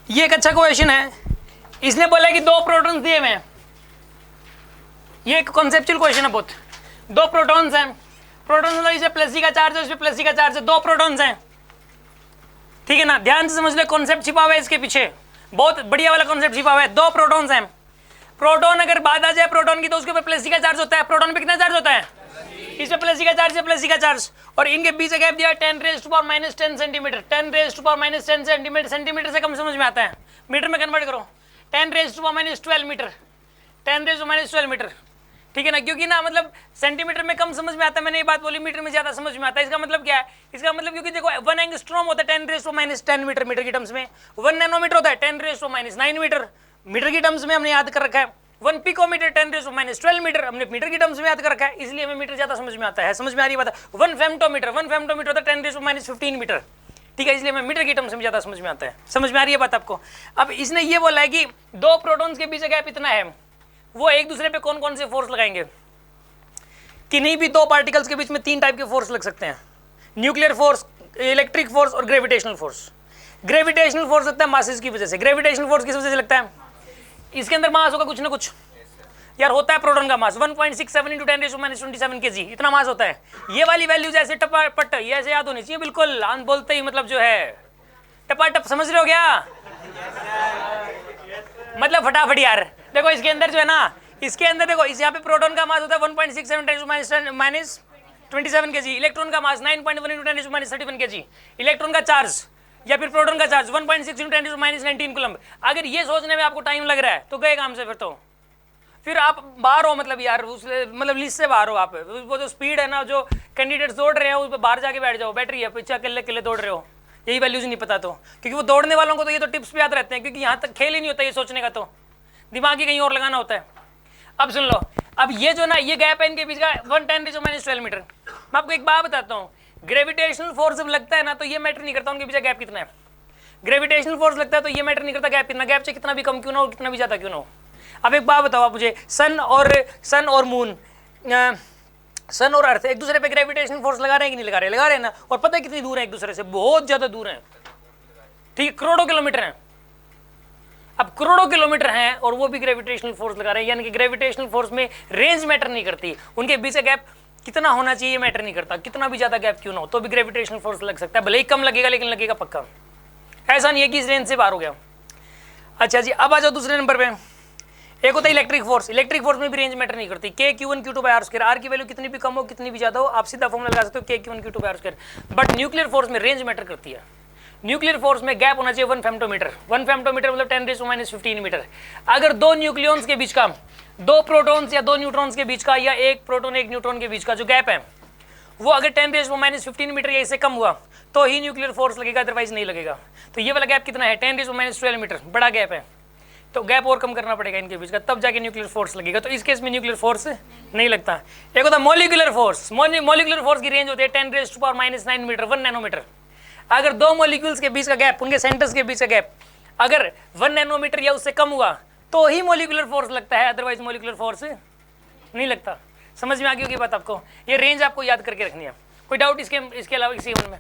ये एक अच्छा क्वेश्चन है। इसने बोला कि दो प्रोटॉन्स दिए हुए हैं, ये एक कॉन्सेप्चुअल क्वेश्चन है बहुत। दो प्रोटॉन्स हैं, प्रोटॉन्स मतलब इसे प्लस का चार्ज है, इसमें प्लस का चार्ज है, दो प्रोटॉन्स हैं, ठीक है ना। ध्यान से समझ ले, कॉन्सेप्ट छिपा हुआ है इसके पीछे, बहुत बढ़िया वाला कॉन्सेप्ट छिपा हुआ है। दो प्रोटॉन्स हैं, प्रोटॉन अगर बात आ जाए प्रोटॉन की तो उसके ऊपर प्लस का चार्ज होता है। प्रोटॉन पे कितना चार्ज होता है? इसमें प्लस का चार्ज है, प्लस का चार्ज, और इनके बीच गैप दिया 10⁻⁻10 सेंटीमीटर। 10⁻⁻10 सेंटीमीटर, सेंटीमीटर से कम समझ में आता है, मीटर में कन्वर्ट करो, 10⁻12 मीटर, 10⁻12 मीटर, ठीक है ना। क्योंकि ना मतलब सेंटीमीटर में कम समझ में आता है, मैंने ये बात बोली, मीटर में ज्यादा समझ में आता है। इसका मतलब क्या है? इसका मतलब क्योंकि देखो 1 एंगस्ट्रॉम होता है 10⁻10 मीटर, मीटर की टर्म्स में 1 नैनोमीटर होता है 10⁻9 मीटर, मीटर की टर्म्स में हमने याद कर रखा है। 1 पिकोमीटर 10⁻12 मीटर हमने मीटर की टर्म्स में याद कर रखा है, इसलिए हमें मीटर ज्यादा समझ में आता है। समझ में आ रही बात? 1 फेम्टोमीटर, 1 फेम्टोमीटर होता है 10⁻15 मीटर, ठीक है, इसलिए हमें मीटर की टर्म्स में ज्यादा समझ में आता है। समझ में आ रही है बात आपको? अब इसने ये बोला है कि दो प्रोटॉन्स के बीच गैप इतना है, वो एक दूसरे पे कौन कौन से फोर्स लगाएंगे। किन्हीं भी दो पार्टिकल्स के बीच में 3 टाइप के फोर्स लग सकते हैं, न्यूक्लियर फोर्स, इलेक्ट्रिक फोर्स और ग्रेविटेशनल फोर्स। ग्रेविटेशनल फोर्स लगता है मासेस की वजह से। ग्रेविटेशनल फोर्स किस वजह से लगता है? इसके अंदर मास होगा कुछ ना कुछ यार, होता है प्रोटॉन का मास 1.67 × 10⁻27 kg, इतना मास होता है। ये वाली वैल्यू जैसे टपाटप ये ऐसे याद होनी चाहिए बिल्कुल, आन बोलते ही मतलब जो है टपाटप, समझ रहे हो क्या? मतलब फटाफट यार। देखो इसके अंदर जो है ना, इसके अंदर देखो, इस यहाँ पे प्रोटॉन का मास होता है 1.67 × 10⁻27 kg, इलेक्ट्रॉन का मास 9.1 × 10⁻31 kg, इलेक्ट्रॉन का चार्ज या फिर प्रोटॉन का चार्ज 1.6 × 10⁻19 कूलम्ब। अगर ये सोचने में आपको टाइम लग रहा है तो गए काम से, फिर आप बाहर हो, मतलब यार उस मतलब लिस्ट से बाहर हो आप। वो जो स्पीड है ना, जो कैंडिडेट्स दौड़ रहे हैं उस पर बाहर जाके बैठ जाओ, बैटरी है पीछे अकेले दौड़ रहे हो, यही वैल्यूज नहीं पता तो, क्योंकि वो दौड़ने वालों को तो ये तो टिप्स भी याद रहते हैं, क्योंकि यहाँ तक खेल ही नहीं होता ये सोचने का, तो दिमाग ही कहीं और लगाना होता है। अब सुन लो, अब ये जो ना ये गैप है इनके बीच का 110⁻12 मीटर। मैं आपको एक बात बताता हूँ, ग्रेविटेशनल फोर्स जब लगता है ना तो ये मैटर नहीं करता उनके बीच गैप कितना है। ग्रेविटेशनल फोर्स लगता है तो ये मैटर नहीं करता गैप कितना, गैप से कितना भी कम क्यों ना हो, कितना भी ज्यादा क्यों ना हो। अब एक बात बताओ आप मुझे, सन और मून, सन और अर्थ एक दूसरे पे ग्रेविटेशनल फोर्स लगा रहे हैं कि नहीं लगा रहे? लगा रहे हैं ना। और पता है कितनी दूर है एक दूसरे से? बहुत ज्यादा दूर है, ठीक है, करोड़ों किलोमीटर है। अब करोड़ों किलोमीटर हैं और वो भी ग्रेविटेशनल फोर्स लगा रहे हैं, यानी कि ग्रेविटेशनल फोर्स में रेंज मैटर नहीं करती, उनके बीच गैप कितना होना चाहिए मैटर नहीं करता, कितना भी ज्यादा गैप क्यों ना हो तो भी ग्रेविटेशनल फोर्स लग सकता है, भले ही कम लगेगा लेकिन लगेगा पक्का। ऐसा नहीं है कि इस रेंज से बाहर हो गया। अच्छा जी, अब आ जाओ दूसरे नंबर पे। एक होता है इलेक्ट्रिक फोर्स। इलेक्ट्रिक फोर्स में भी रेंज मैटर नहीं करती, K/Q1Q2/R²। आर की वैल्यू कितनी भी कम हो कितनी भी ज्यादा हो आप सीधा फॉर्मूला लगा सकते हो K/Q1Q2/R²। बट न्यूक्लियर फोर्स में रेंज मैटर करती है। न्यूक्लियर फोर्स में गैप होना चाहिए 1 फेम्टोमीटर। 1 फेम्टोमीटर मतलब 10⁻15 मीटर। अगर दो न्यूक्लियॉन्स के बीच का, दो प्रोटॉन्स या दो न्यूट्रॉन्स के बीच का, या एक प्रोटॉन एक न्यूट्रॉन के बीच का जो गैप है वो अगर 10⁻15 मीटर या इससे कम हुआ तो ही न्यूक्लियर फोर्स लगेगा, अदरवाइज नहीं लगेगा। तो ये वाला गैप कितना है? 10⁻12 मीटर, बड़ा गैप है, तो गैप और कम करना पड़ेगा इनके बीच का, तब जाके न्यूक्लियर फोर्स लगेगा। तो इस केस में न्यूक्लियर फोर्स नहीं लगता। एक होता है मॉलिक्यूलर फोर्स। मॉलिक्यूलर फोर्स की रेंज होती है 10⁻⁻9 मीटर, 1 नैनोमीटर। अगर दो मॉलिक्यूल्स के बीच का गैप, उनके सेंटर्स के बीच का गैप अगर 1 नैनोमीटर या उससे कम हुआ तो ही मॉलिक्यूलर फोर्स लगता है, अदरवाइज मॉलिक्यूलर फोर्स नहीं लगता। समझ में आ गई होगी बात आपको? ये रेंज आपको याद करके रखनी है। कोई डाउट इसके अलावा इसी में?